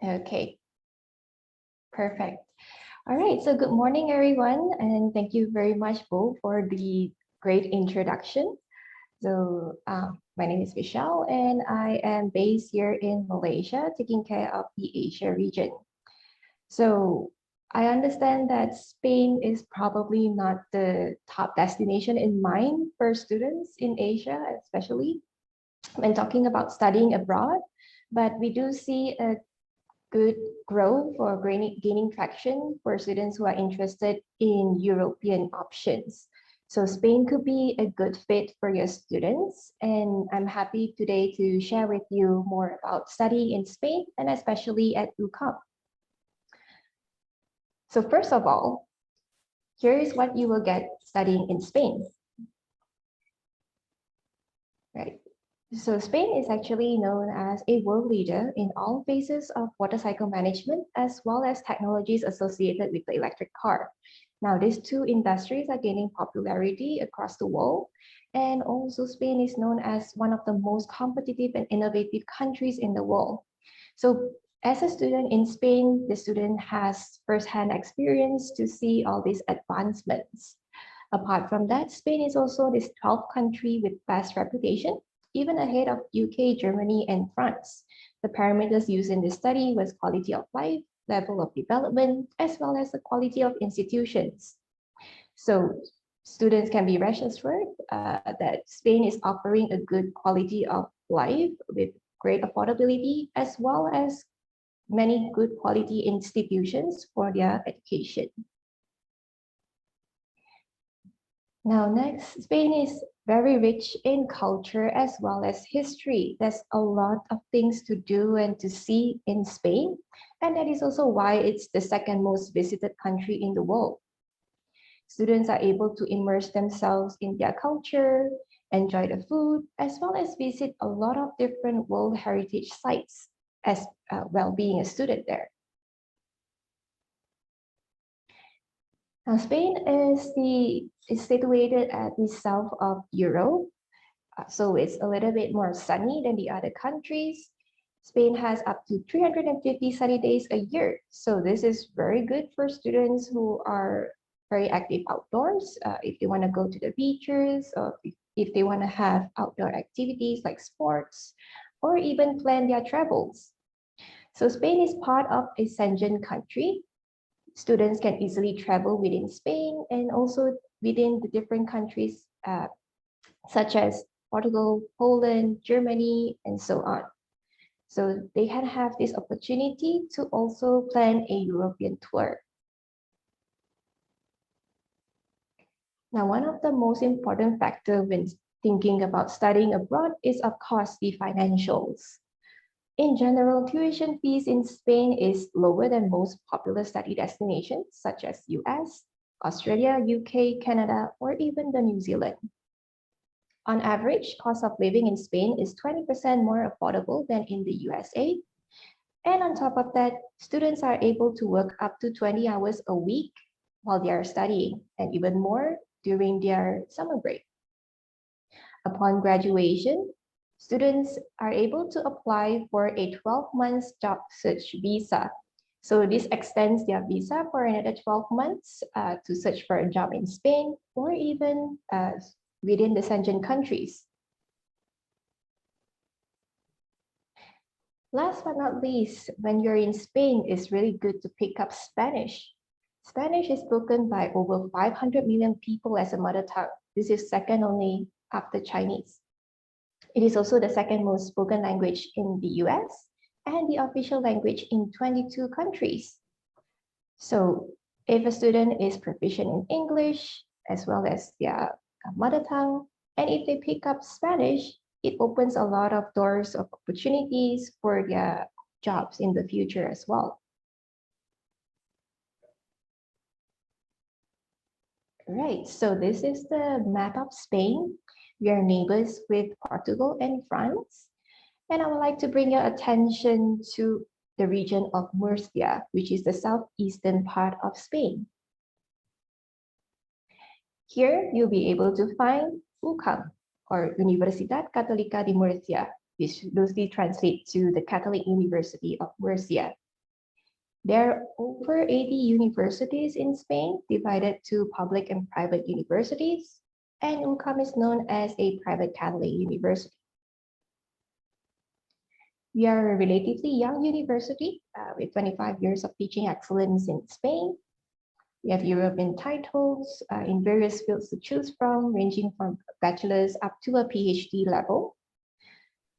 Okay, perfect. All right, so good morning, everyone, and thank you very much, Bo, for the great introduction. My name is Michelle, and I am based here in Malaysia, taking care of the Asia region. So, I understand that Spain is probably not the top destination in mind for students in Asia, especially when talking about studying abroad, but we do see a good growth or gaining traction for students who are interested in European options. So Spain could be a good fit for your students. And I'm happy today to share with you more about studying in Spain and especially at UCOM. So first of all, here is what you will get studying in Spain. Right. So Spain is actually known as a world leader in all phases of water cycle management, as well as technologies associated with the electric car. Now, these two industries are gaining popularity across the world. And also Spain is known as one of the most competitive and innovative countries in the world. So as a student in Spain, the student has firsthand experience to see all these advancements. Apart from that, Spain is also this 12th country with best reputation, even ahead of UK, Germany, and France. The parameters used in this study was quality of life, level of development, as well as the quality of institutions. So students can be rest assured that Spain is offering a good quality of life with great affordability, as well as many good quality institutions for their education. Now, next, Spain is very rich in culture as well as history. There's a lot of things to do and to see in Spain, and that is also why it's the second most visited country in the world. Students are able to immerse themselves in their culture, enjoy the food, as well as visit a lot of different World Heritage sites as well being a student there. Now, Spain is situated at the south of Europe, so it's a little bit more sunny than the other countries. Spain has up to 350 sunny days a year, so this is very good for students who are very active outdoors. If they want to go to the beaches, or if they want to have outdoor activities like sports, or even plan their travels. So Spain is part of a Schengen country. Students can easily travel within Spain and also within the different countries such as Portugal, Poland, Germany, and so on. So they can have this opportunity to also plan a European tour. Now, one of the most important factors when thinking about studying abroad is, of course, the financials. In general, tuition fees in Spain is lower than most popular study destinations, such as US, Australia, UK, Canada, or even the New Zealand. On average, cost of living in Spain is 20% more affordable than in the USA. And on top of that, students are able to work up to 20 hours a week while they are studying, and even more during their summer break. Upon graduation, students are able to apply for a 12 months job search visa. So this extends their visa for another 12 months to search for a job in Spain or even within the Schengen countries. Last but not least, when you're in Spain, it's really good to pick up Spanish. Spanish is spoken by over 500 million people as a mother tongue. This is second only after Chinese. It is also the second most spoken language in the US and the official language in 22 countries. So if a student is proficient in English as well as their mother tongue, and if they pick up Spanish, it opens a lot of doors of opportunities for their jobs in the future as well. Right, so this is the map of Spain. We are neighbors with Portugal and France. And I would like to bring your attention to the region of Murcia, which is the southeastern part of Spain. Here, you'll be able to find UCAM, or Universidad Catolica de Murcia, which loosely translates to the Catholic University of Murcia. There are over 80 universities in Spain, divided to public and private universities, and UCAM is known as a private Catholic university. We are a relatively young university with 25 years of teaching excellence in Spain. We have European titles in various fields to choose from, ranging from bachelor's up to a PhD level.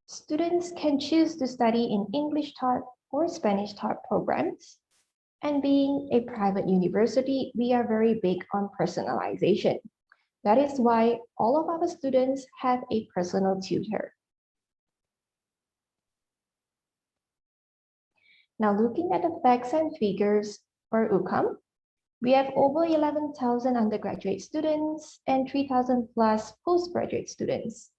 Students can choose to study in English taught or Spanish taught programs. And being a private university, we are very big on personalization. That is why all of our students have a personal tutor. Now, looking at the facts and figures for UCAM, we have over 11,000 undergraduate students and 3,000 plus postgraduate students.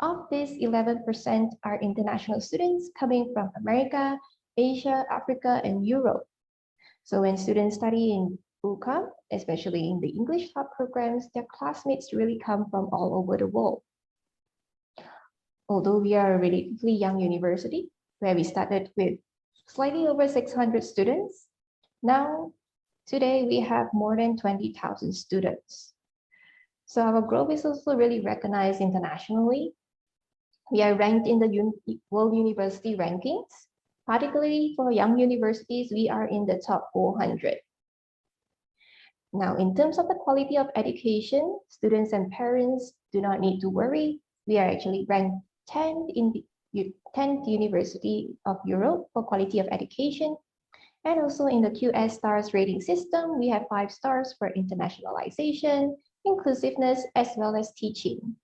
Of these, 11% are international students coming from America, Asia, Africa, and Europe. So when students study in UCAM, especially in the English taught programs, their classmates really come from all over the world. Although we are a relatively young university, where we started with slightly over 600 students, now today we have more than 20,000 students. So our growth is also really recognized internationally. We are ranked in the World University rankings. Particularly for young universities, we are in the top 400. Now, in terms of the quality of education, students and parents do not need to worry. We are actually ranked 10th in the 10th University of Europe for quality of education. And also in the QS stars rating system, we have 5 stars for internationalization, inclusiveness, as well as teaching.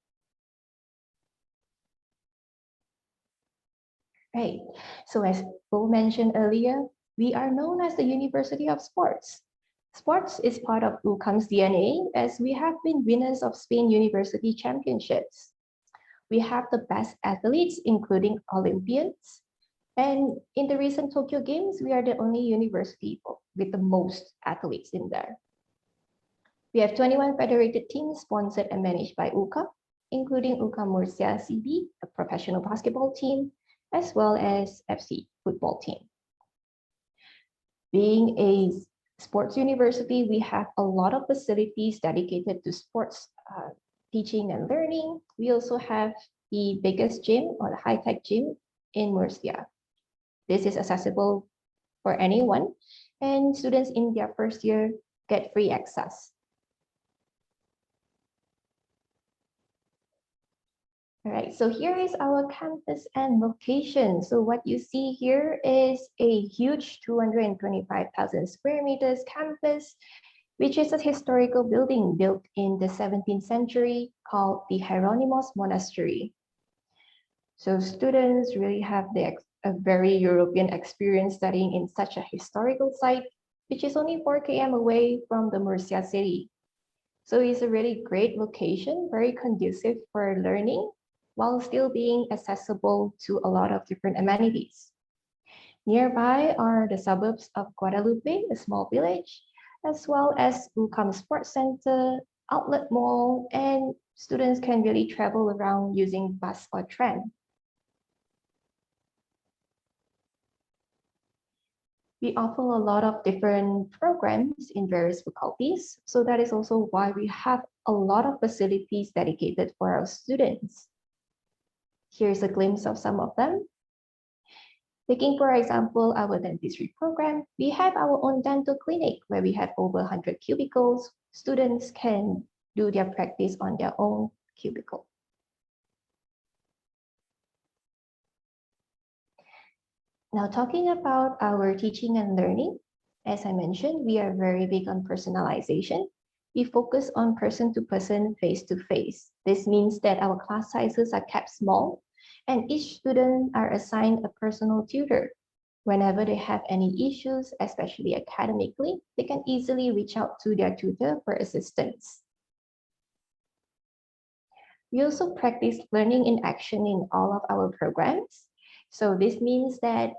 Right. So as Bo mentioned earlier, we are known as the University of Sports. Sports is part of UCAM's DNA as we have been winners of Spain University Championships. We have the best athletes, including Olympians. And in the recent Tokyo Games, we are the only university with the most athletes in there. We have 21 federated teams sponsored and managed by UCAM, including UCAM Murcia CB, a professional basketball team, as well as FC football team. Being a sports university, we have a lot of facilities dedicated to sports teaching and learning. We also have the biggest gym or the high-tech gym in Murcia. This is accessible for anyone, and students in their first year get free access. All right, so here is our campus and location. So what you see here is a huge 225,000 square meters campus, which is a historical building built in the 17th century called the Hieronymus Monastery. So students really have a very European experience studying in such a historical site, which is only 4 km away from the Murcia city. So it's a really great location, very conducive for learning, while still being accessible to a lot of different amenities. Nearby are the suburbs of Guadalupe, a small village, as well as UCAM Sports Center, outlet mall, and students can really travel around using bus or tram. We offer a lot of different programs in various faculties, so that is also why we have a lot of facilities dedicated for our students. Here's a glimpse of some of them. Taking, for example, our dentistry program, we have our own dental clinic where we have over 100 cubicles. Students can do their practice on their own cubicle. Now, talking about our teaching and learning, as I mentioned, we are very big on personalization. We focus on person-to-person, face-to-face. This means that our class sizes are kept small, and each student are assigned a personal tutor. Whenever they have any issues, especially academically, they can easily reach out to their tutor for assistance. We also practice learning in action in all of our programs. So this means that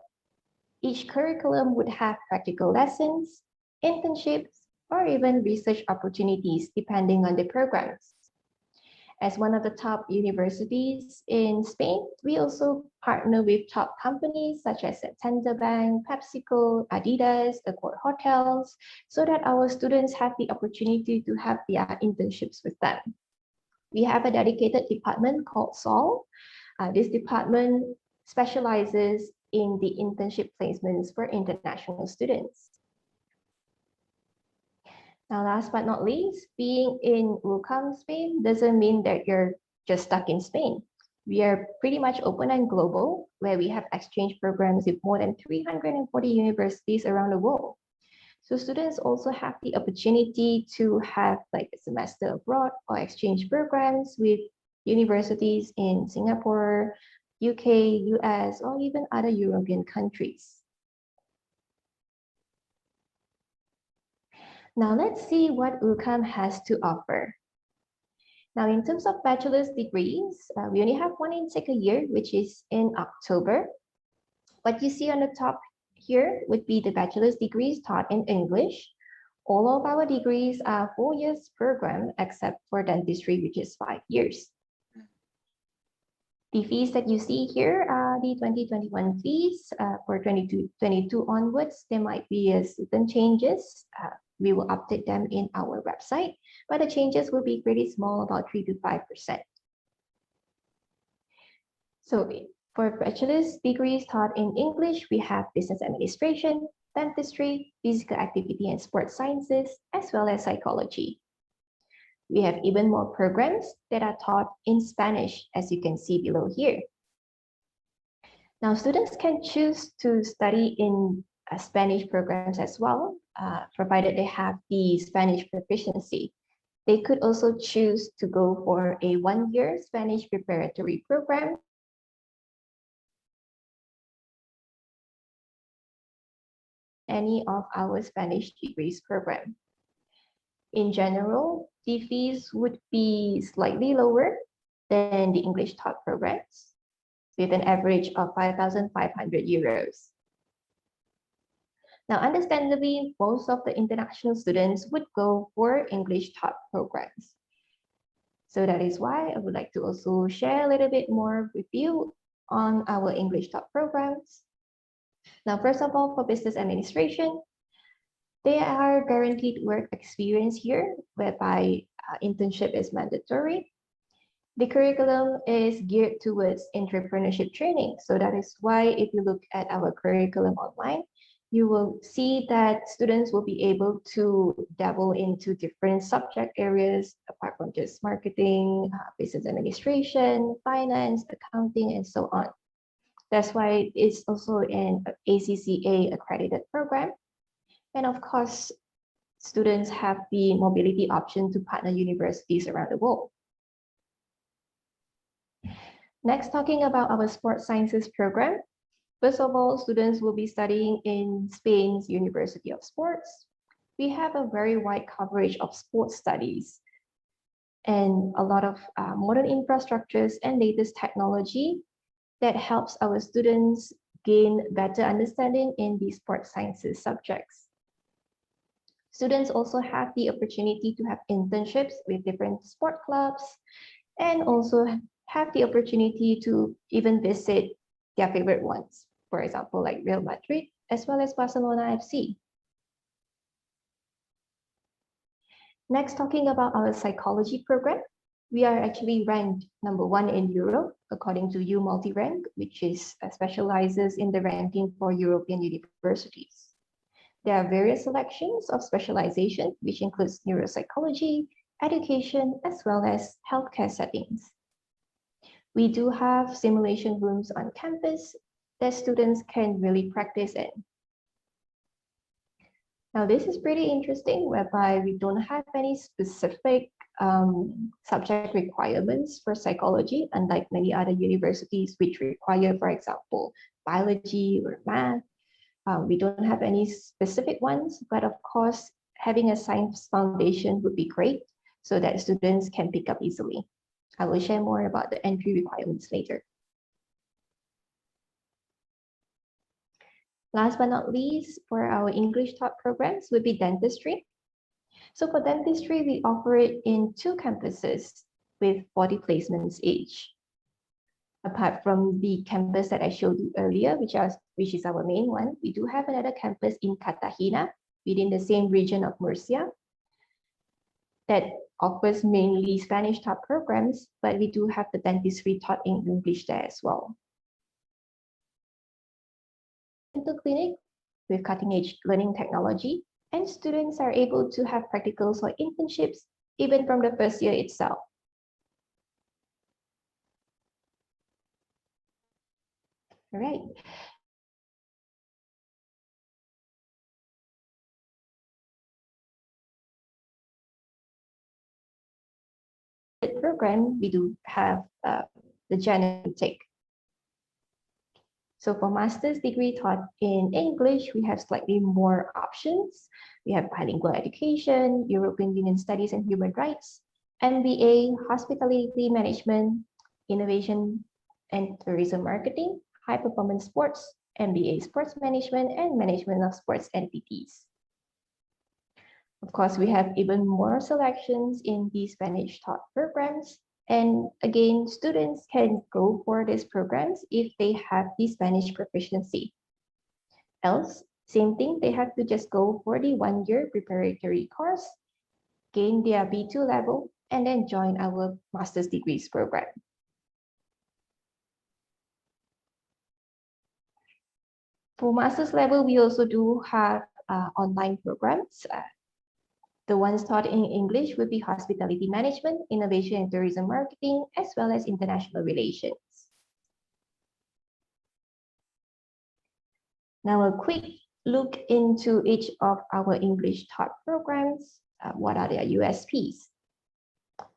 each curriculum would have practical lessons, internships, or even research opportunities depending on the programs. As one of the top universities in Spain, we also partner with top companies such as Santander Bank, PepsiCo, Adidas, Accor Hotels, so that our students have the opportunity to have their internships with them. We have a dedicated department called SOL. This department specializes in the internship placements for international students. Now, last but not least, being in UCAM, Spain doesn't mean that you're just stuck in Spain. We are pretty much open and global, where we have exchange programs with more than 340 universities around the world. So students also have the opportunity to have like a semester abroad or exchange programs with universities in Singapore, UK, US, or even other European countries. Now let's see what UCAM has to offer. Now in terms of bachelor's degrees, we only have one intake a year, which is in October. What you see on the top here would be the bachelor's degrees taught in English. All of our degrees are 4 years program, except for dentistry, which is 5 years. The fees that you see here are the 2021 fees. For 22 onwards, there might be certain changes. We will update them in our website, but the changes will be pretty small, about 3 to 5%. So for bachelor's degrees taught in English, we have business administration, dentistry, physical activity and sports sciences, as well as psychology. We have even more programs that are taught in Spanish, as you can see below here. Now, students can choose to study in Spanish programs as well, provided they have the Spanish proficiency. They could also choose to go for a 1-year Spanish preparatory program. Any of our Spanish degrees program. In general, the fees would be slightly lower than the English taught programs, with an average of 5,500 euros. Now, understandably, most of the international students would go for English taught programs. So that is why I would like to also share a little bit more with you on our English taught programs. Now, first of all, for business administration, they are guaranteed work experience here, whereby internship is mandatory. The curriculum is geared towards entrepreneurship training. So that is why if you look at our curriculum online, you will see that students will be able to dabble into different subject areas, apart from just marketing, business administration, finance, accounting, and so on. That's why it's also an ACCA accredited program. And of course, students have the mobility option to partner universities around the world. Next, talking about our sports sciences program. First of all, students will be studying in Spain's University of Sports. We have a very wide coverage of sports studies and a lot of modern infrastructures and latest technology that helps our students gain better understanding in the sports sciences subjects. Students also have the opportunity to have internships with different sport clubs and also have the opportunity to even visit their favorite ones, for example, like Real Madrid, as well as Barcelona FC. Next, talking about our psychology program, we are actually ranked #1 in Europe, according to U Multi-Rank, which specializes in the ranking for European universities. There are various selections of specialization, which includes neuropsychology, education, as well as healthcare settings. We do have simulation rooms on campus that students can really practice in. Now, this is pretty interesting, whereby we don't have any specific subject requirements for psychology, unlike many other universities which require, for example, biology or math. We don't have any specific ones, but of course, having a science foundation would be great so that students can pick up easily. I will share more about the entry requirements later. Last but not least, for our English taught programs would be dentistry. So for dentistry, we offer it in 2 campuses. with 40 placements each. Apart from the campus that I showed you earlier, which is our main one, we do have another campus in Cartagena within the same region of Murcia that offers mainly Spanish taught programs, but we do have the dentistry taught in English there as well. Dental clinic with cutting-edge learning technology, and students are able to have practicals or internships even from the first year itself. All right. Program, we do have the general intake. So for master's degree taught in English, we have slightly more options. We have bilingual education, European Union Studies and Human Rights, MBA, Hospitality Management, Innovation and Tourism Marketing, High Performance Sports, MBA Sports Management, and Management of Sports Entities. Of course, we have even more selections in the Spanish taught programs. And again, students can go for these programs if they have the Spanish proficiency. Else, same thing, they have to just go for the 1-year preparatory course, gain their B2 level, and then join our master's degrees program. For master's level, we also do have online programs. The ones taught in English would be hospitality management, innovation and tourism marketing, as well as international relations. Now a quick look into each of our English taught programs. What are their USPs?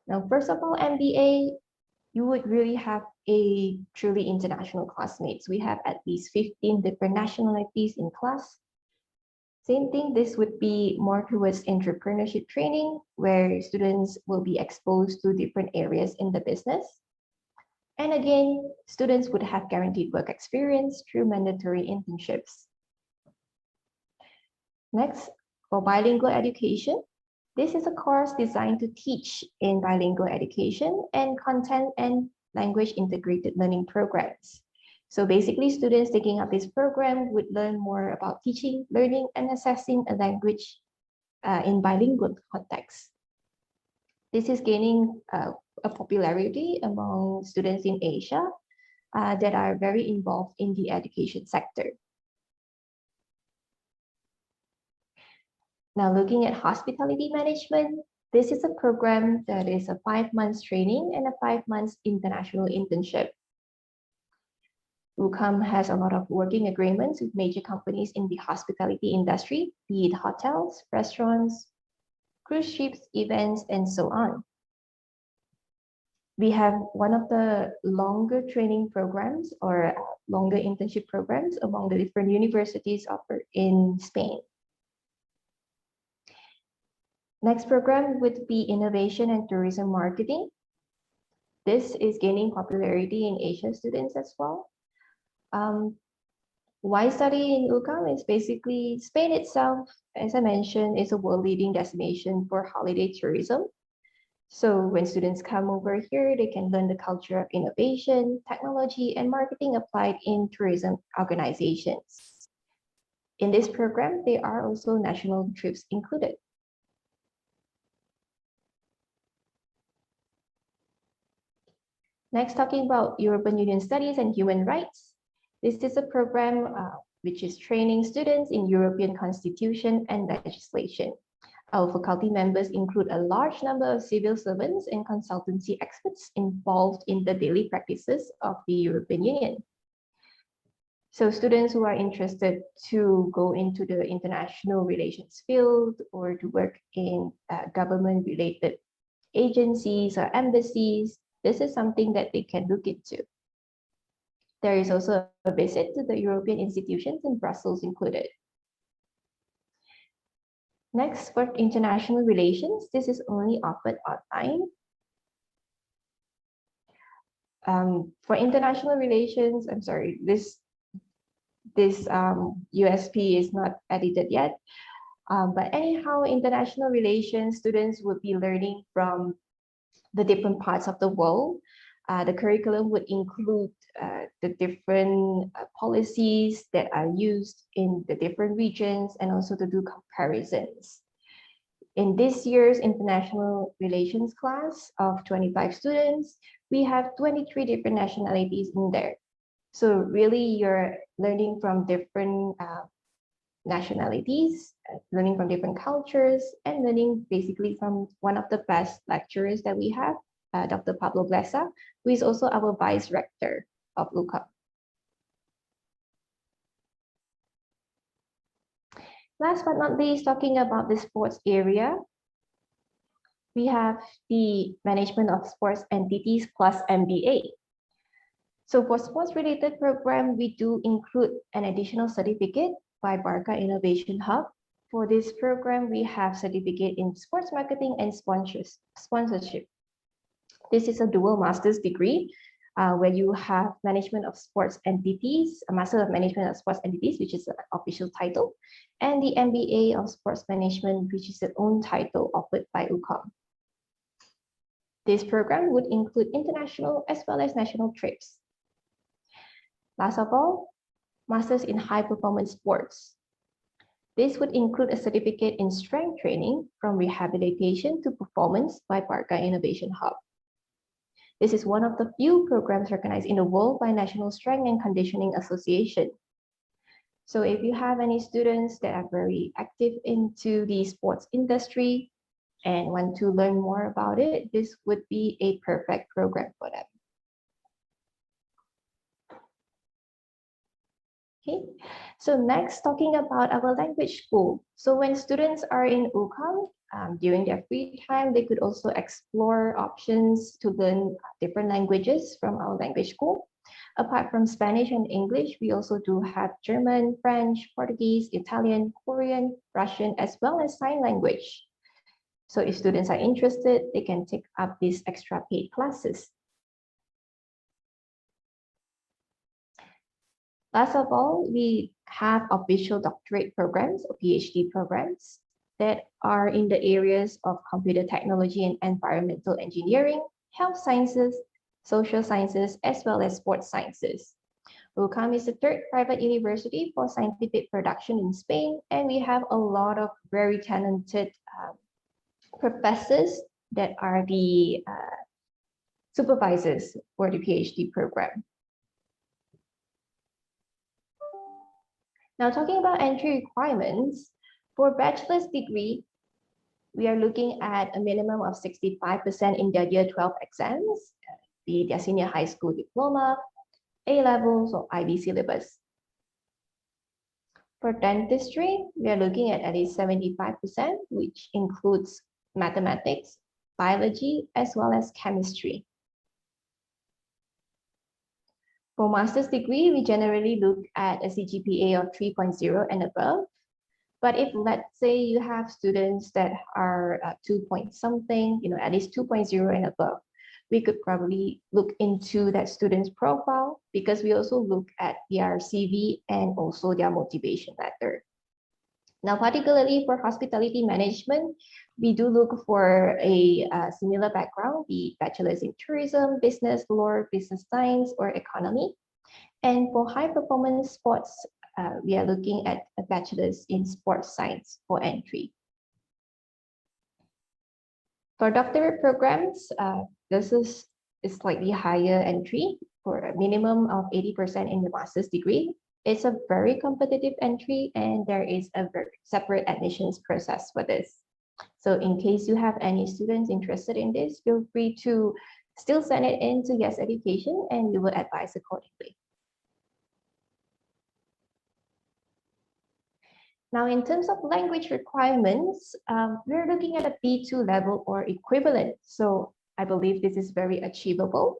Now, first of all, MBA, you would really have a truly international classmates. We have at least 15 different nationalities in class. Same thing, this would be more towards entrepreneurship training, where students will be exposed to different areas in the business. And again, students would have guaranteed work experience through mandatory internships. Next, for bilingual education, this is a course designed to teach in bilingual education and content and language integrated learning programs. So basically, students taking up this program would learn more about teaching, learning, and assessing a language in bilingual context. This is gaining a popularity among students in Asia that are very involved in the education sector. Now, looking at hospitality management, this is a program that is a 5 months training and a 5 months international internship. UCAM has a lot of working agreements with major companies in the hospitality industry, be it hotels, restaurants, cruise ships, events, and so on. We have one of the longer training programs or longer internship programs among the different universities offered in Spain. Next program would be Innovation and Tourism Marketing. This is gaining popularity in Asia students as well. Why study in UCAM is basically Spain itself, as I mentioned, is a world-leading destination for holiday tourism. So when students come over here, they can learn the culture of innovation, technology, and marketing applied in tourism organizations. In this program, there are also national trips included. Next, talking about European Union Studies and Human Rights. This is a program which is training students in European Constitution and legislation. Our faculty members include a large number of civil servants and consultancy experts involved in the daily practices of the European Union. So students who are interested to go into the international relations field or to work in government-related agencies or embassies, this is something that they can look into. There is also a visit to the European institutions in Brussels included. Next, for international relations, this is only offered online. For international relations, I'm sorry, this USP is not edited yet. But anyhow, international relations students would be learning from the different parts of the world. The curriculum would include the different policies that are used in the different regions and also to do comparisons. In this year's international relations class of 25 students, we have 23 different nationalities in there. So really you're learning from different nationalities, learning from different cultures, and learning basically from one of the best lecturers that we have, Dr. Pablo Glesa, who is also our vice rector of UCAM. Last but not least, talking about the sports area, we have the management of sports entities plus MBA. So for sports related program, we do include an additional certificate by Barca Innovation Hub. For this program, we have certificate in sports marketing and sponsorship. This is a dual master's degree where you have management of sports entities, a master of management of sports entities, which is an official title, and the MBA of sports management, which is its own title offered by UCAM. This program would include international as well as national trips. Last of all, masters in high performance sports. This would include a certificate in strength training from rehabilitation to performance by Barca Innovation Hub. This is one of the few programs recognized in the world by National Strength and Conditioning Association. So if you have any students that are very active into the sports industry and want to learn more about it, this would be a perfect program for them. Okay, so next, talking about our language school. So when students are in UCAM, during their free time, they could also explore options to learn different languages from our language school. Apart from Spanish and English, we also do have German, French, Portuguese, Italian, Korean, Russian, as well as sign language. So if students are interested, they can take up these extra paid classes. Last of all, we have official doctorate programs or PhD programs that are in the areas of computer technology and environmental engineering, health sciences, social sciences, as well as sports sciences. UCAM is the third private university for scientific production in Spain, and we have a lot of very talented professors that are the supervisors for the PhD program. Now, talking about entry requirements, for bachelor's degree, we are looking at a minimum of 65% in their year 12 exams, be it their senior high school diploma, A-levels, or IB syllabus. For dentistry, we are looking at least 75%, which includes mathematics, biology, as well as chemistry. For master's degree, we generally look at a CGPA of 3.0 and above. But if let's say you have students that are 2 point something, at least 2.0 and above, we could probably look into that student's profile because we also look at their CV and also their motivation letter. Now, particularly for hospitality management, we do look for a similar background, be it bachelor's in tourism, business, law, business science, or economy. And for high performance sports, we are looking at a bachelor's in sports science for entry. For doctorate programs, this is a slightly higher entry for a minimum of 80% in the master's degree. It's a very competitive entry and there is a very separate admissions process for this. So in case you have any students interested in this, feel free to still send it in to Yes Education and we will advise accordingly. Now, in terms of language requirements, we're looking at a B2 level or equivalent. So I believe this is very achievable.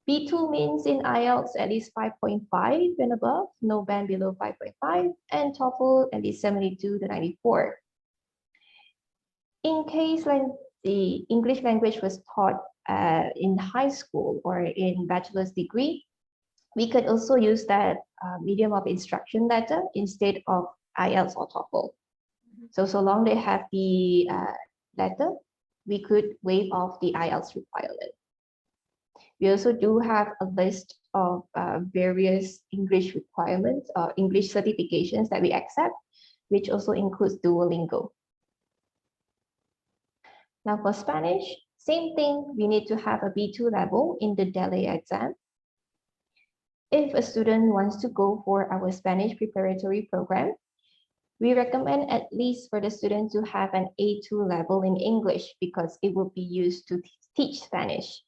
B2 means in IELTS at least 5.5 and above, no band below 5.5, and TOEFL at least 72 to 94. In case like the English language was taught in high school or in bachelor's degree, we could also use that medium of instruction letter instead of IELTS or TOEFL. So long they have the letter, we could waive off the IELTS requirement. We also do have a list of various English requirements or English certifications that we accept, which also includes Duolingo. Now for Spanish, same thing, we need to have a B2 level in the DELE exam. If a student wants to go for our Spanish preparatory program, we recommend at least for the student to have an A2 level in English because it will be used to teach Spanish.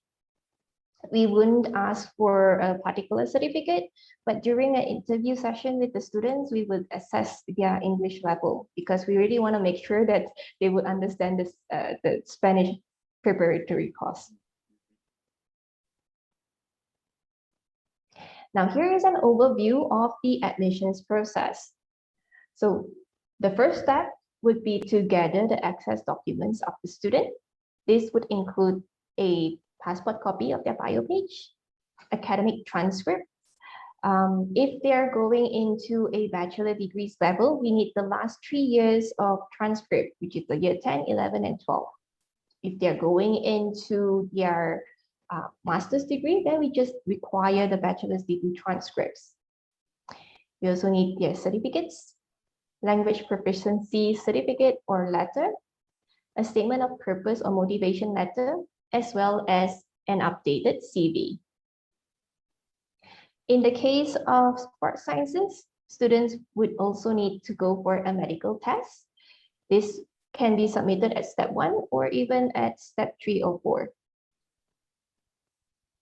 We wouldn't ask for a particular certificate, but during an interview session with the students, we would assess their English level because we really want to make sure that they would understand this, the Spanish preparatory course. Now here is an overview of the admissions process. So the first step would be to gather the access documents of the student. This would include a passport copy of their bio page, academic transcripts. If they're going into a bachelor degrees level, we need the last 3 years of transcript, which is the year 10, 11, and 12. If they're going into their master's degree, then we just require the bachelor's degree transcripts. We also need their certificates, language proficiency certificate or letter, a statement of purpose or motivation letter, as well as an updated CV. In the case of sports sciences, students would also need to go for a medical test. This can be submitted at step 1 or even at step 3 or 4.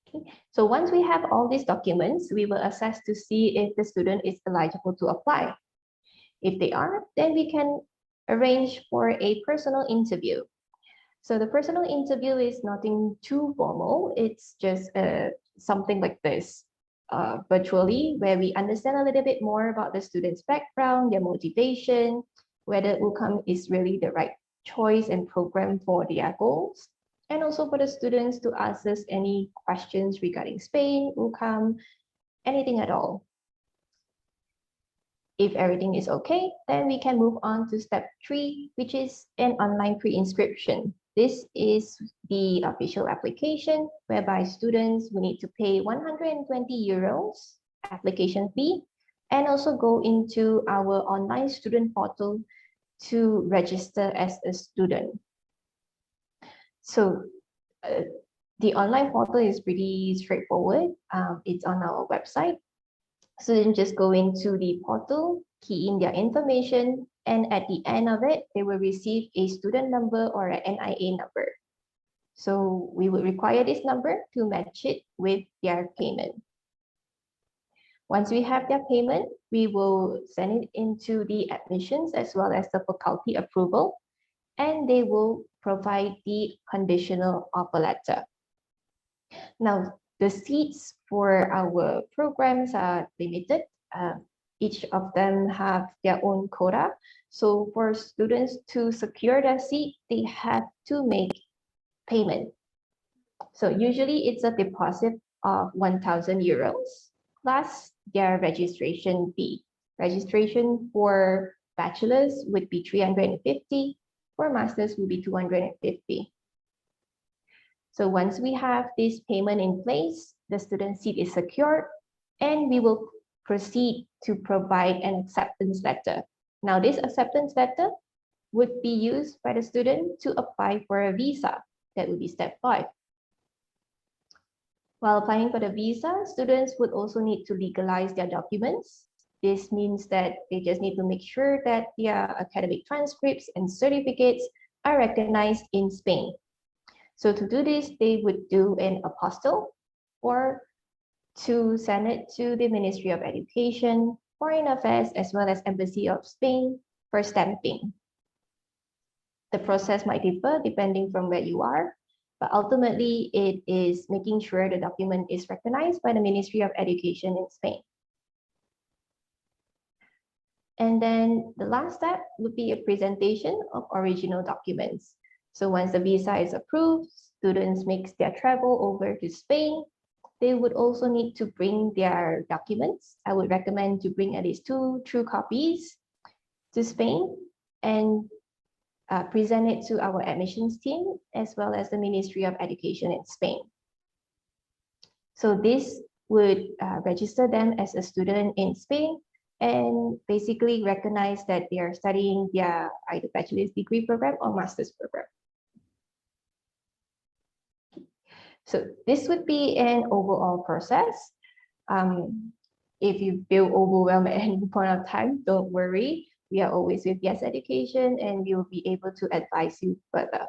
Okay. So once we have all these documents, we will assess to see if the student is eligible to apply. If they are, then we can arrange for a personal interview. So the personal interview is nothing too formal. It's just something like this, virtually, where we understand a little bit more about the student's background, their motivation, whether UCAM is really the right choice and program for their goals, and also for the students to ask us any questions regarding Spain, UCAM, anything at all. If everything is okay, then we can move on to step 3, which is an online pre-inscription. This is the official application whereby students will need to pay 120 euros application fee and also go into our online student portal to register as a student. So the online portal is pretty straightforward. It's on our website. Students just go into the portal, key in their information, and at the end of it, they will receive a student number or an NIA number. So we would require this number to match it with their payment. Once we have their payment, we will send it into the admissions as well as the faculty approval, and they will provide the conditional offer letter. Now, the seats for our programs are limited. Each of them have their own quota. So for students to secure their seat, they have to make payment. So usually it's a deposit of 1,000 euros plus their registration fee. Registration for bachelors would be 350, for masters would be 250. So once we have this payment in place, the student seat is secured, and we will proceed to provide an acceptance letter. Now, this acceptance letter would be used by the student to apply for a visa. That would be step 5. While applying for the visa, students would also need to legalize their documents. This means that they just need to make sure that their academic transcripts and certificates are recognized in Spain. So to do this, they would do an apostille or to send it to the Ministry of Education, Foreign Affairs, as well as Embassy of Spain for stamping. The process might differ depending from where you are, but ultimately it is making sure the document is recognized by the Ministry of Education in Spain. And then the last step would be a presentation of original documents. So once the visa is approved, students make their travel over to Spain. They would also need to bring their documents. I would recommend to bring at least 2 true copies to Spain. And present it to our admissions team as well as the Ministry of Education in Spain. So this would register them as a student in Spain and basically recognize that they are studying their either bachelor's degree program or master's program. So this would be an overall process. If you feel overwhelmed at any point of time, don't worry. We are always with Yes Education and we will be able to advise you further.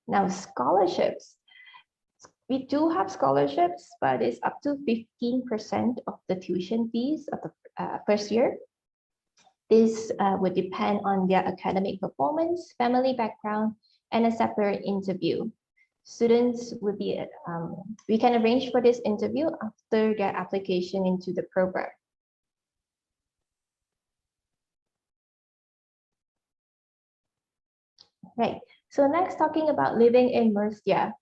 Now, scholarships. We do have scholarships, but it's up to 15% of the tuition fees of the first year. This would depend on their academic performance, family background, and a separate interview. Students would be, we can arrange for this interview after their application into the program. Right, so next talking about living in Murcia.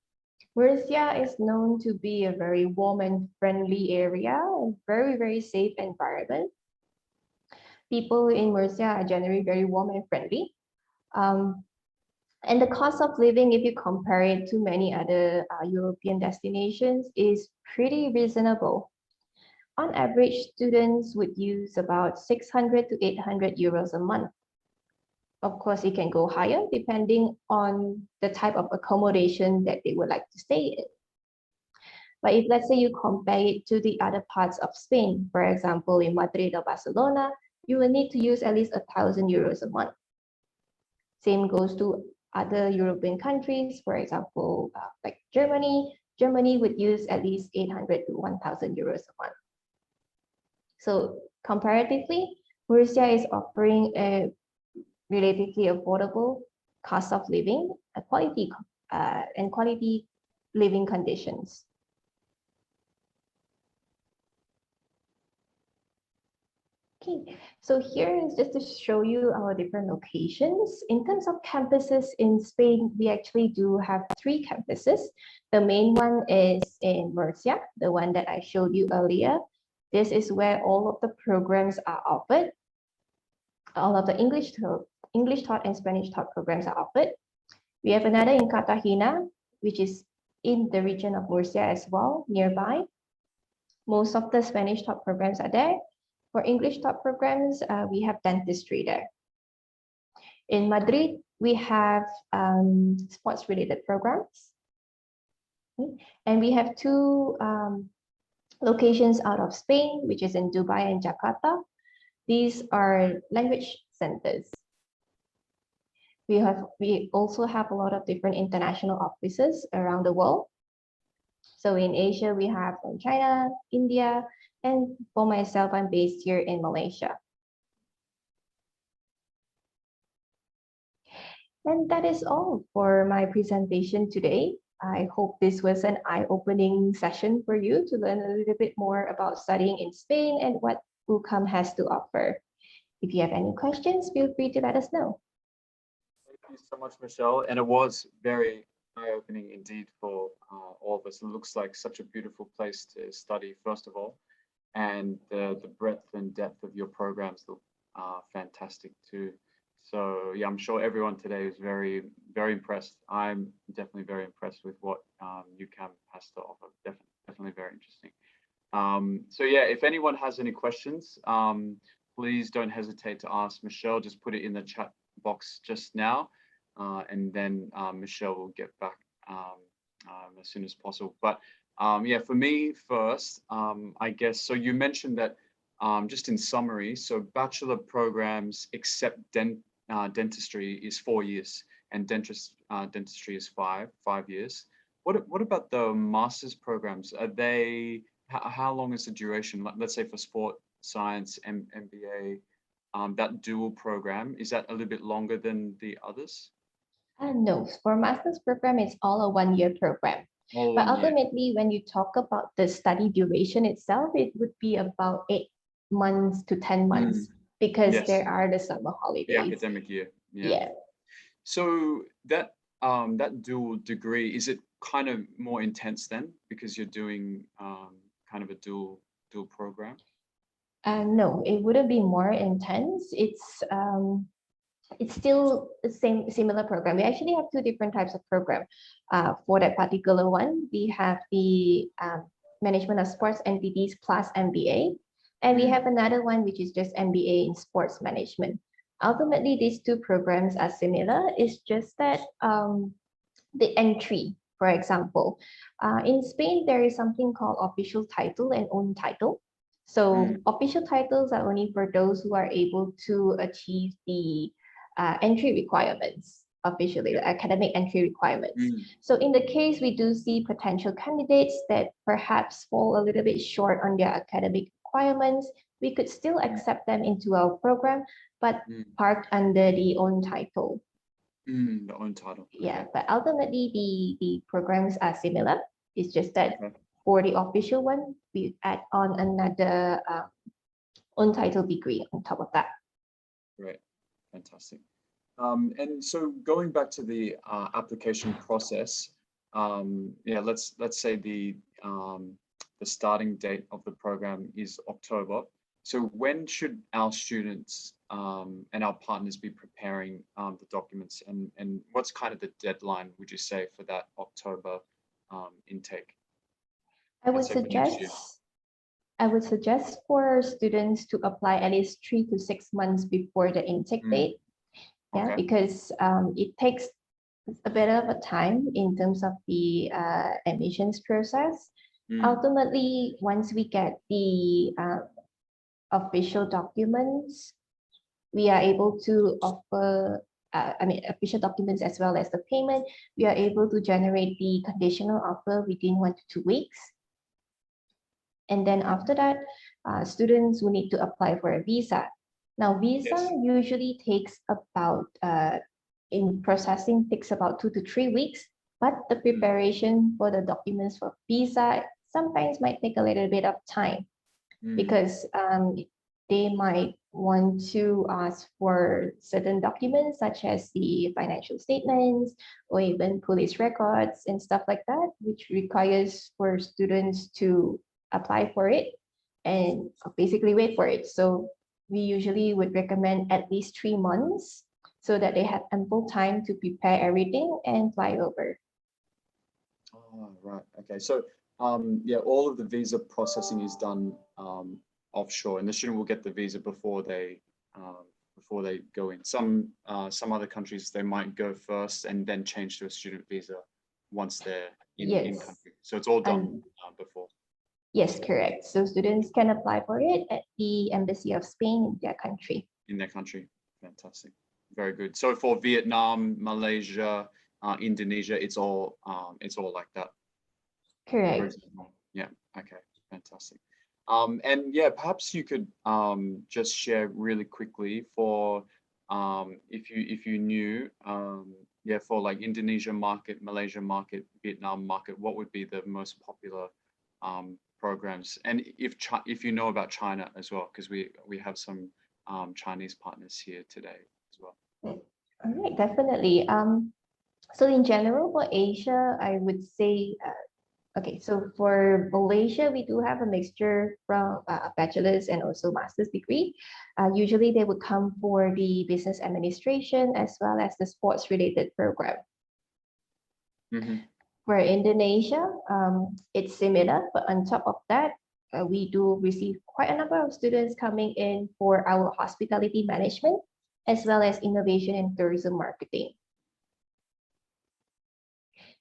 Murcia is known to be a very warm and friendly area and very, very safe environment. People in Murcia are generally very warm and friendly. And the cost of living, if you compare it to many other European destinations, is pretty reasonable. On average, students would use about 600 to 800 euros a month. Of course, it can go higher depending on the type of accommodation that they would like to stay in. But if let's say you compare it to the other parts of Spain, for example, in Madrid or Barcelona, you will need to use at least 1,000 euros a month. Same goes to other European countries, for example, like Germany. Germany would use at least 800 to 1,000 euros a month. So comparatively, Murcia is offering a relatively affordable cost of living, quality living conditions. Okay, so here is just to show you our different locations. In terms of campuses in Spain, we actually do have 3 campuses. The main one is in Murcia, the one that I showed you earlier. This is where all of the programs are offered. All of the English taught and Spanish taught programs are offered. We have another in Cartagena, which is in the region of Murcia as well, nearby. Most of the Spanish taught programs are there. For English taught programs, we have dentistry there. In Madrid, we have sports-related programs. And we have 2 locations out of Spain, which is in Dubai and Jakarta. These are language centers. We also have a lot of different international offices around the world. So in Asia, we have from China, India, and for myself, I'm based here in Malaysia. And that is all for my presentation today. I hope this was an eye-opening session for you to learn a little bit more about studying in Spain and what UCAM has to offer. If you have any questions, feel free to let us know. Thank you so much, Michelle. And it was very eye-opening indeed for all of us. It looks like such a beautiful place to study, first of all. And the breadth and depth of your programs look fantastic too. So yeah, I'm sure everyone today is very, very impressed. I'm definitely very impressed with what UCAM has to offer. Definitely very interesting. So yeah, if anyone has any questions, please don't hesitate to ask Michelle. Just put it in the chat box just now, and then Michelle will get back as soon as possible. But yeah, for me first, I guess, so you mentioned that just in summary, so bachelor programs except dentistry is 4 years and dentistry is 5 years. What about the master's programs? Are they, how long is the duration? Let's say for sport science and MBA, that dual program, is that a little bit longer than the others? No, for master's program, it's all a 1-year program. But ultimately, when you talk about the study duration itself, it would be about 8 months to 10 months because Yes. there are the summer holidays. The academic year. Yeah. So that that dual degree, is it kind of more intense then because you're doing kind of a dual program? No, it wouldn't be more intense. It's still the same similar program. We actually have two different types of program. For that particular one, we have the management of sports entities plus MBA, and we have another one which is just MBA in sports management. Ultimately, these two programs are similar. It's just that the entry, for example, in Spain there is something called official title and own title. So official titles are only for those who are able to achieve the entry requirements, officially, the academic entry requirements. So in the case we do see potential candidates that perhaps fall a little bit short on their academic requirements, we could still accept them into our program, but parked under the own title. The own title. Yeah, but ultimately the programs are similar. It's just that for the official one, we add on another own title degree on top of that. Great, fantastic. And so going back to the application process, yeah, let's say the starting date of the program is October. So when should our students and our partners be preparing the documents, and what's kind of the deadline, would you say, for that October intake? I would suggest for students to apply at least 3 to 6 months before the intake date. Yeah, because it takes a bit of a time in terms of the admissions process. Ultimately, once we get the official documents, we are able to offer, official documents as well as the payment, we are able to generate the conditional offer within 1 to 2 weeks. And then after that, students will need to apply for a visa. Now, visa usually takes about, in processing, takes about 2 to 3 weeks, but the preparation for the documents for visa sometimes might take a little bit of time because they might want to ask for certain documents such as the financial statements or even police records and stuff like that, which requires for students to apply for it and basically wait for it. So we usually would recommend at least 3 months so that they have ample time to prepare everything and fly over. Oh, right. Okay. So yeah, all of the visa processing is done offshore, and the student will get the visa before they go in. Some other countries, they might go first and then change to a student visa once they're in country. So it's all done before. Yes, correct. So students can apply for it at the Embassy of Spain in their country. In their country. Fantastic. Very good. So for Vietnam, Malaysia, Indonesia, it's all like that. Correct. Yeah. Okay. Fantastic. And yeah, perhaps you could just share really quickly for if you knew yeah, for like Indonesia market, Malaysia market, Vietnam market, what would be the most popular programs? And if you know about China as well, because we have some Chinese partners here today as well. All right, definitely. So in general for Asia, I would say, okay, so for Malaysia, we do have a mixture from a bachelor's and also master's degree. Usually they would come for the business administration as well as the sports related program. For Indonesia, it's similar, but on top of that, we do receive quite a number of students coming in for our hospitality management, as well as innovation and tourism marketing.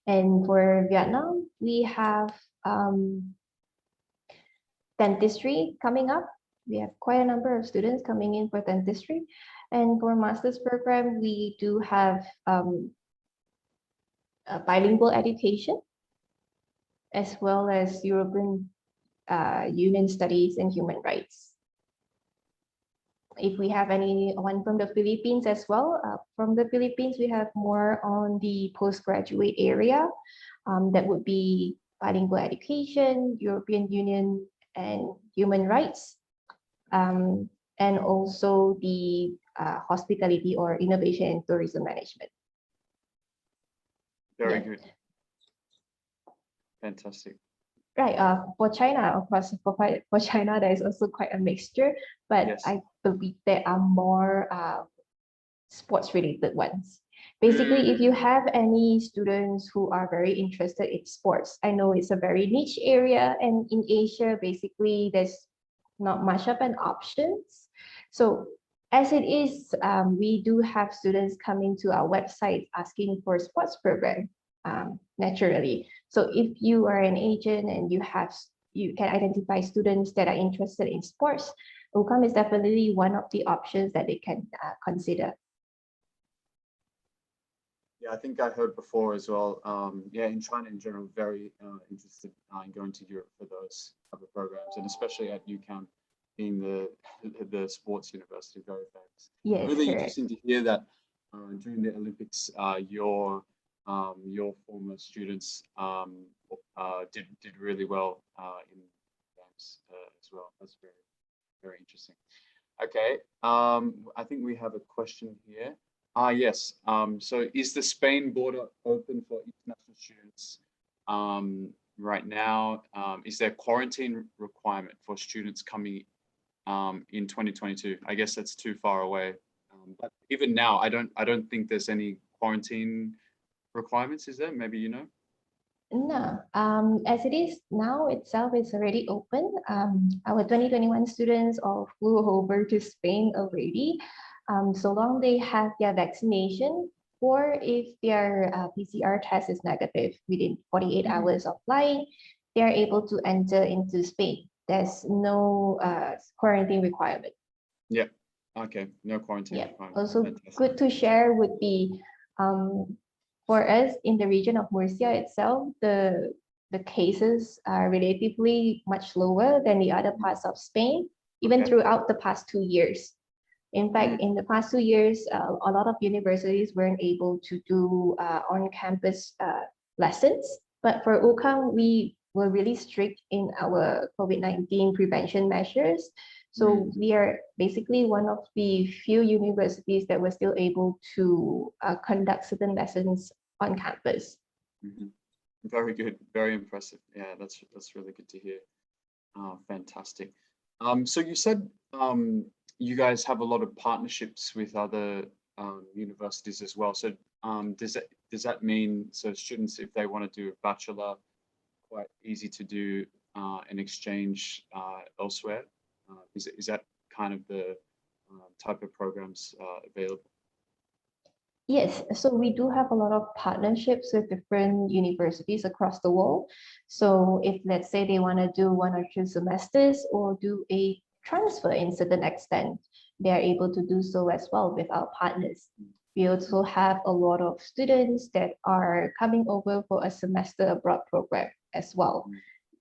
And for Vietnam, we have dentistry coming up. We have quite a number of students coming in for dentistry. And for master's program, we do have bilingual education, as well as European Union Studies and Human Rights. If we have anyone from the Philippines as well, from the Philippines, we have more on the postgraduate area. That would be bilingual education, European Union and Human Rights, and also the hospitality or innovation and tourism management. Very good. Fantastic. Right. For China, of course, for China, there is also quite a mixture, but Yes. I believe there are more sports related ones. Basically, if you Mm, have any students who are very interested in sports, I know it's a very niche area, and in Asia, basically, there's not much of an options. So as it is, we do have students coming to our website asking for sports program, naturally. So if you are an agent and you can identify students that are interested in sports, UCAM is definitely one of the options that they can consider. yeah, I think I heard before as well. Yeah, in China in general, very interested in going to Europe for those type of programs, and especially at UCAM, being the sports university, very famous. Yes, Really correct. interesting to hear that during the Olympics, your former students did really well in games as well. That's very interesting. Okay, I think we have a question here. Yes. So is the Spain border open for international students right now? Is there quarantine requirement for students coming in 2022? I guess that's too far away. But even now, I don't think there's any quarantine requirements, is there? Maybe you know? No, as it is now itself, it's already open. Our 2021 students all flew over to Spain already. So long they have their vaccination, or if their PCR test is negative within 48 Mhm. hours of flying, they are able to enter into Spain. There's no quarantine requirement. Yeah. Okay. No quarantine Yeah. requirement. Also Fantastic. good to share would be for us in the region of Murcia itself, the cases are relatively much lower than the other parts of Spain, even Okay. throughout the past 2 years. In Mm, fact, in the past 2 years, a lot of universities weren't able to do on-campus lessons. But for UCAM, we were really strict in our COVID-19 prevention measures. mm, So we are basically one of the few universities that were still able to conduct certain lessons on campus. mhm. Very good. Very impressive. Yeah, that's really good to hear. Fantastic. So you said you guys have a lot of partnerships with other universities as well. So does that mean so students, if they want to do a bachelor, quite easy to do an exchange elsewhere? Is that kind of the type of programs available? Yes, so we do have a lot of partnerships with different universities across the world. So if let's say they want to do 1 or 2 semesters or do a transfer in certain extent, they are able to do so as well with our partners. We also have a lot of students that are coming over for a semester abroad program as well,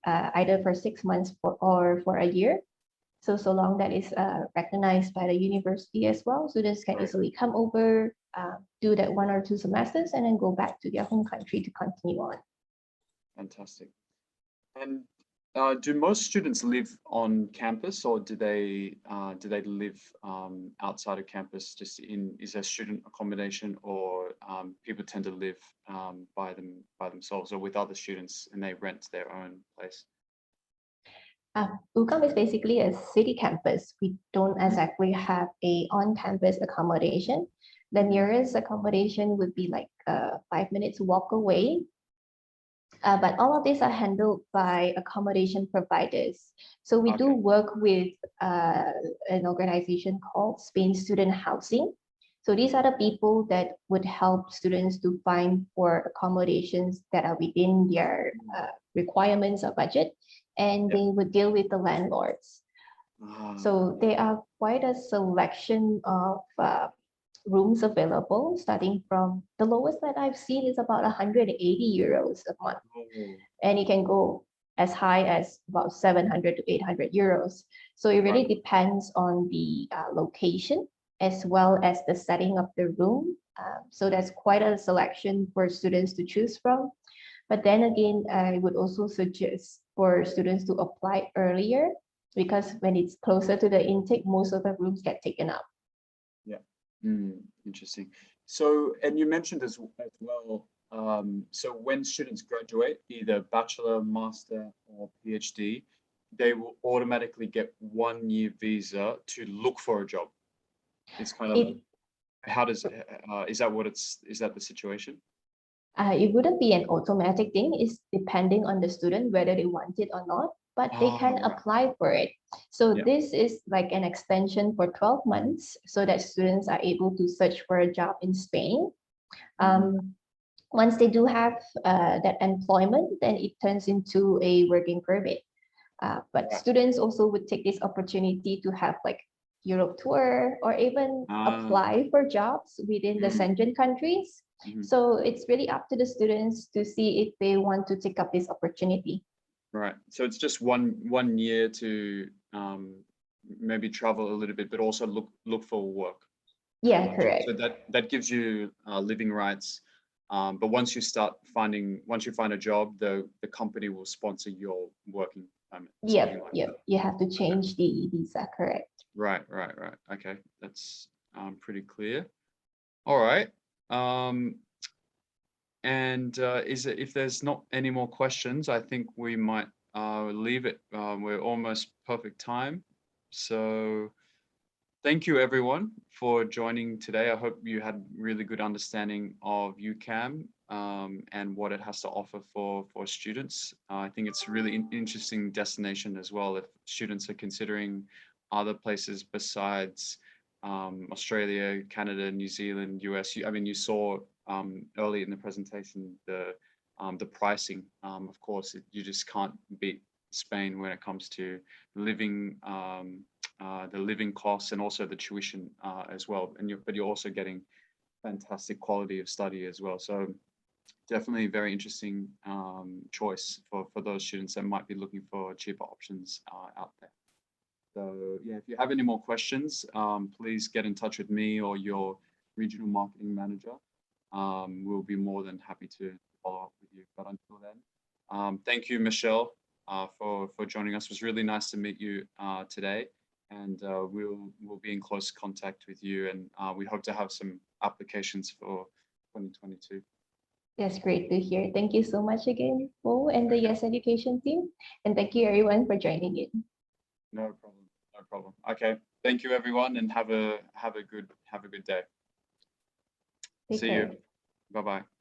either for 6 months or for a year. So long that is recognized by the university as well, students can Right. easily come over, do that 1 or 2 semesters, and then go back to their home country to continue on. Fantastic. And do most students live on campus, or do they live outside of campus? Just is there student accommodation, or people tend to live by themselves or with other students, and they rent their own place? UCAM is basically a city campus. We don't exactly have a on-campus accommodation. The nearest accommodation would be like 5 minutes walk away. But all of these are handled by accommodation providers. So we do Okay. work with an organization called Spain Student Housing. So these are the people that would help students to find for accommodations that are within their requirements or budget, and Yeah. they would deal with the landlords. So Yeah. there are quite a selection of rooms available, starting from the lowest that I've seen is about 180 euros a month, Oh, and it can go as high as about 700 to 800 euros. So it right. really depends on the location as well as the setting of the room. So that's quite a selection for students to choose from. But then again, I would also suggest for students to apply earlier, because when it's closer to the intake, most of the rooms get taken up. Yeah. Interesting. So, and you mentioned as well, So when students graduate, either bachelor, master, or PhD, they will automatically get 1 year visa to look for a job. It's kind of, It how does, is that what is that the situation? it wouldn't be an automatic thing. It's depending on the student whether they want it or not, but they can Oh, right. apply for it. So Yeah. this is like an extension for 12 months so that students are able to search for a job in Spain. Once they do have that employment, then it turns into a working permit. But Right. students also would take this opportunity to have like Europe tour or even apply for jobs within the Schengen countries. So it's really up to the students to see if they want to take up this opportunity. Right. So it's just one year to maybe travel a little bit, but also look for work. Yeah, So correct. that gives you living rights. But once you find a job, the company will sponsor your working permit. Yep, Like yep. that. You have to change the visa, correct. Right. Okay, that's pretty clear. All right. And if there's not any more questions, I think we might leave it. We're almost perfect time. So thank you everyone for joining today. I hope you had really good understanding of UCAM and what it has to offer for students. I think it's a really interesting destination as well if students are considering other places besides Australia, Canada, New Zealand, US. I mean, you saw early in the presentation the pricing. Of course, you just can't beat Spain when it comes to living. The living costs and also the tuition as well. But you're also getting fantastic quality of study as well. So definitely a very interesting choice for those students that might be looking for cheaper options out there. So yeah, if you have any more questions, please get in touch with me or your regional marketing manager. We'll be more than happy to follow up with you. But until then, thank you, Michelle, for joining us. It was really nice to meet you today. And we'll be in close contact with you, and we hope to have some applications for 2022. That's great to hear. Thank you so much again, Mo and the Yes Education team. And thank you everyone for joining in. No problem. Okay, thank you everyone, and have a good day. Take See care. you. Bye bye.